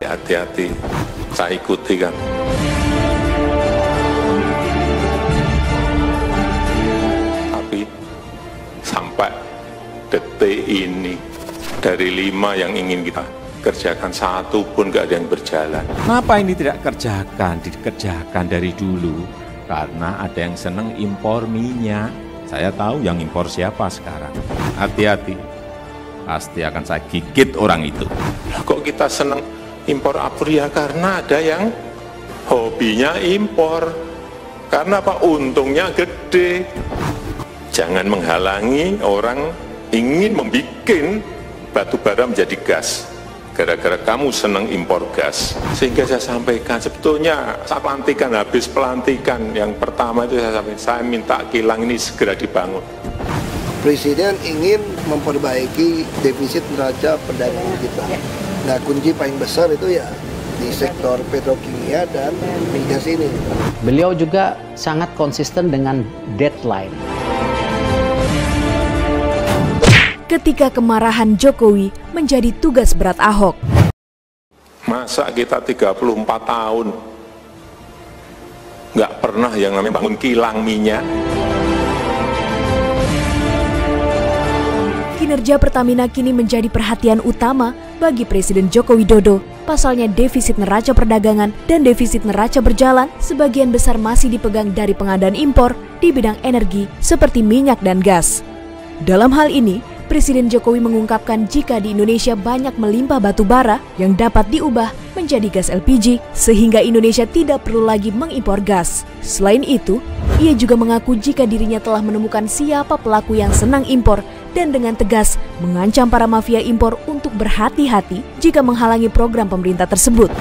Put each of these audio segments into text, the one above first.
hati-hati, saya ikuti kan. Tapi sampai detik ini, dari 5 yang ingin kita kerjakan, 1 pun nggak ada yang berjalan. Kenapa ini tidak dikerjakan dari dulu? Karena ada yang seneng impor minyak. Saya tahu yang impor siapa sekarang. Hati-hati, pasti akan saya gigit orang itu. Kok kita seneng impor Apria? Karena ada yang hobinya impor. Karena apa? Untungnya gede. Jangan menghalangi orang ingin membuat batu bara menjadi gas. Gara-gara kamu senang impor gas. Sehingga saya sampaikan, sebetulnya saat pelantikan, habis pelantikan yang pertama itu saya minta kilang ini segera dibangun. Presiden ingin memperbaiki defisit neraca perdagangan kita. Nah, kunci paling besar itu ya di sektor petrokimia dan migas ini. Beliau juga sangat konsisten dengan deadline. Ketika kemarahan Jokowi menjadi tugas berat Ahok. Masa kita 34 tahun nggak pernah yang namanya bangun kilang minyak? Kinerja Pertamina kini menjadi perhatian utama bagi Presiden Joko Widodo. Pasalnya defisit neraca perdagangan dan defisit neraca berjalan sebagian besar masih dipegang dari pengadaan impor di bidang energi seperti minyak dan gas. Dalam hal ini, Presiden Jokowi mengungkapkan jika di Indonesia banyak melimpah batu bara yang dapat diubah menjadi gas LPG sehingga Indonesia tidak perlu lagi mengimpor gas. Selain itu, ia juga mengaku jika dirinya telah menemukan siapa pelaku yang senang impor dan dengan tegas mengancam para mafia impor untuk berhati-hati jika menghalangi program pemerintah tersebut.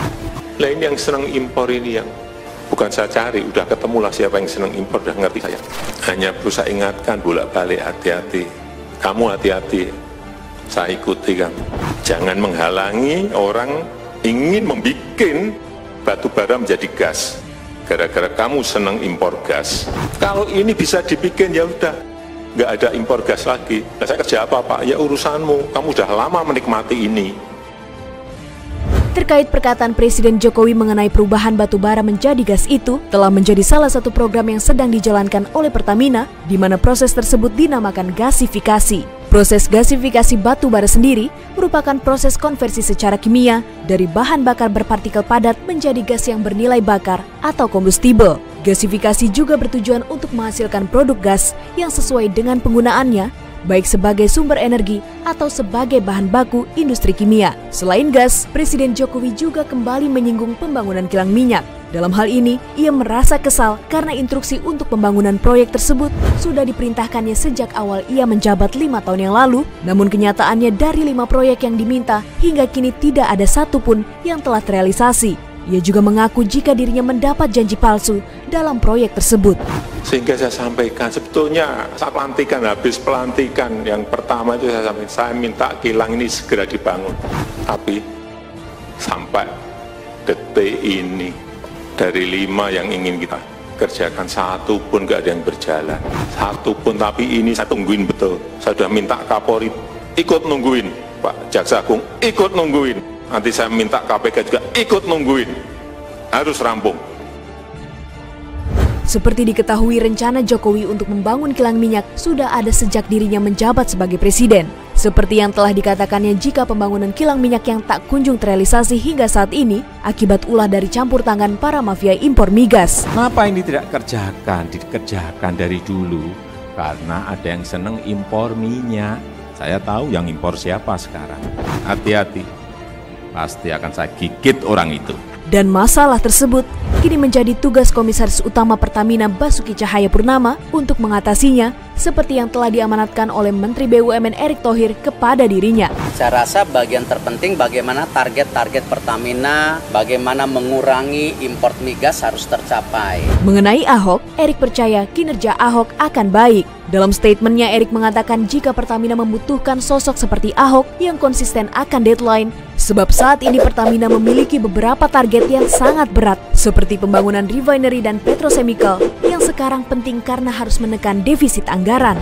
Nah, ini yang senang impor ini yang bukan saya cari, udah ketemulah siapa yang senang impor, udah ngerti saya. Hanya perlu saya ingatkan bolak-balik, hati-hati. Kamu hati-hati, saya ikuti kan. Jangan menghalangi orang ingin membuat batu bara menjadi gas. Gara-gara kamu senang impor gas. Kalau ini bisa dibikin ya udah, nggak ada impor gas lagi. Nah, saya kerja apa Pak? Ya urusanmu, kamu udah lama menikmati ini. Terkait perkataan Presiden Jokowi mengenai perubahan batu bara menjadi gas itu telah menjadi salah satu program yang sedang dijalankan oleh Pertamina, di mana proses tersebut dinamakan gasifikasi. Proses gasifikasi batu bara sendiri merupakan proses konversi secara kimia dari bahan bakar berpartikel padat menjadi gas yang bernilai bakar atau kombustible. Gasifikasi juga bertujuan untuk menghasilkan produk gas yang sesuai dengan penggunaannya, baik sebagai sumber energi atau sebagai bahan baku industri kimia. Selain gas, Presiden Jokowi juga kembali menyinggung pembangunan kilang minyak. Dalam hal ini, ia merasa kesal karena instruksi untuk pembangunan proyek tersebut sudah diperintahkannya sejak awal ia menjabat 5 tahun yang lalu, namun kenyataannya dari 5 proyek yang diminta, hingga kini tidak ada satupun yang telah terrealisasi. Ia juga mengaku jika dirinya mendapat janji palsu dalam proyek tersebut. Sehingga saya sampaikan, sebetulnya saat pelantikan, habis pelantikan yang pertama itu saya minta kilang ini segera dibangun. Tapi sampai detik ini, dari 5 yang ingin kita kerjakan, 1 pun nggak ada yang berjalan. 1 pun, tapi ini saya tungguin betul. Saya sudah minta Kapolri ikut nungguin, Pak Jaksa Agung ikut nungguin. Nanti saya minta KPK juga ikut nungguin. Harus rampung. Seperti diketahui, rencana Jokowi untuk membangun kilang minyak sudah ada sejak dirinya menjabat sebagai presiden. Seperti yang telah dikatakannya, jika pembangunan kilang minyak yang tak kunjung terrealisasi hingga saat ini akibat ulah dari campur tangan para mafia impor migas. Kenapa ini tidak dikerjakan dari dulu? Karena ada yang seneng impor minyak. Saya tahu yang impor siapa sekarang. Hati-hati, pasti akan saya gigit orang itu. Dan masalah tersebut kini menjadi tugas Komisaris Utama Pertamina Basuki Cahayapurnama untuk mengatasinya, seperti yang telah diamanatkan oleh Menteri BUMN Erick Thohir kepada dirinya. Saya rasa bagian terpenting bagaimana target-target Pertamina, bagaimana mengurangi impor migas harus tercapai. Mengenai Ahok, Erick percaya kinerja Ahok akan baik. Dalam statementnya, Erick mengatakan jika Pertamina membutuhkan sosok seperti Ahok yang konsisten akan deadline, sebab saat ini Pertamina memiliki beberapa target yang sangat berat, seperti pembangunan refinery dan petrochemical yang sekarang penting karena harus menekan defisit anggaran.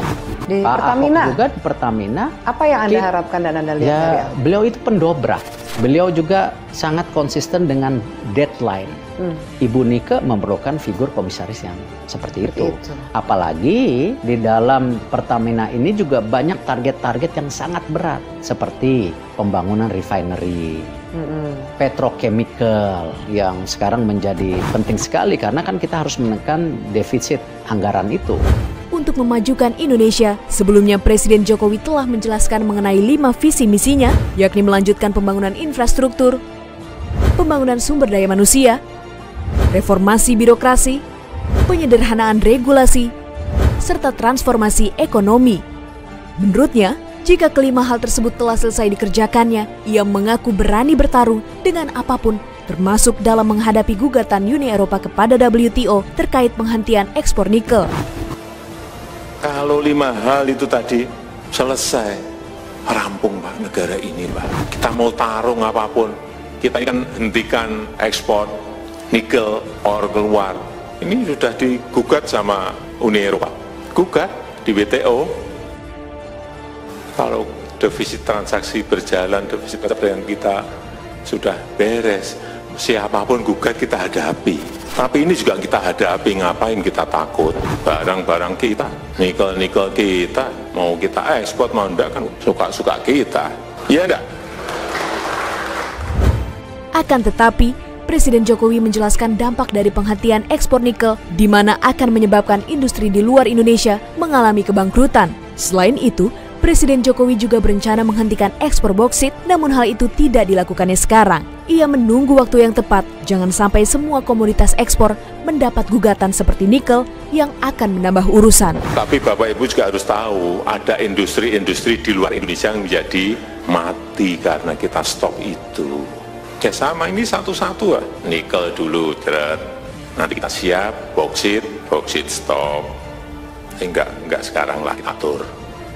Di Pak Pertamina Ahok juga di Pertamina. Apa yang Anda harapkan dan Anda lihat dari Ahok? Beliau itu pendobrak. Beliau juga sangat konsisten dengan deadline. Ibu Nike memerlukan figur komisaris yang seperti itu. Apalagi di dalam Pertamina ini juga banyak target-target yang sangat berat. Seperti pembangunan refinery, petrochemical yang sekarang menjadi penting sekali karena kan kita harus menekan defisit anggaran itu. Untuk memajukan Indonesia, sebelumnya Presiden Jokowi telah menjelaskan mengenai 5 visi misinya, yakni melanjutkan pembangunan infrastruktur, pembangunan sumber daya manusia, reformasi birokrasi, penyederhanaan regulasi, serta transformasi ekonomi. Menurutnya, jika kelima hal tersebut telah selesai dikerjakannya, ia mengaku berani bertarung dengan apapun, termasuk dalam menghadapi gugatan Uni Eropa kepada WTO terkait penghentian ekspor nikel. Kalau 5 hal itu tadi selesai, rampung Pak negara ini Pak. Kita mau tarung apapun, kita kan hentikan ekspor nikel or keluar. Ini sudah digugat sama Uni Eropa, gugat di WTO. Kalau defisit transaksi berjalan, defisit perdagangan kita sudah beres, siapapun gugat kita hadapi. Tapi ini juga kita hadapi, ngapain kita takut? Barang-barang kita, nikel-nikel kita, mau kita ekspor, mau enggak kan suka-suka kita. Iya enggak? Akan tetapi, Presiden Jokowi menjelaskan dampak dari penghentian ekspor nikel, di mana akan menyebabkan industri di luar Indonesia mengalami kebangkrutan. Selain itu, Presiden Jokowi juga berencana menghentikan ekspor boksit, namun hal itu tidak dilakukannya sekarang. Ia menunggu waktu yang tepat, jangan sampai semua komoditas ekspor mendapat gugatan seperti nikel yang akan menambah urusan. Tapi Bapak Ibu juga harus tahu, ada industri-industri di luar Indonesia yang menjadi mati karena kita stop itu. Ya sama, ini satu-satu lah. Nikel dulu, nanti kita siap, boksit stop. Enggak sekarang lah kita atur.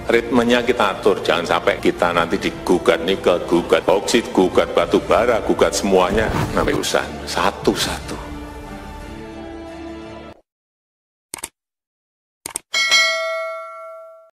Ritmenya kita atur, jangan sampai kita nanti digugat nikel, gugat boksit, gugat batu bara, gugat semuanya. Sampai urusan satu-satu.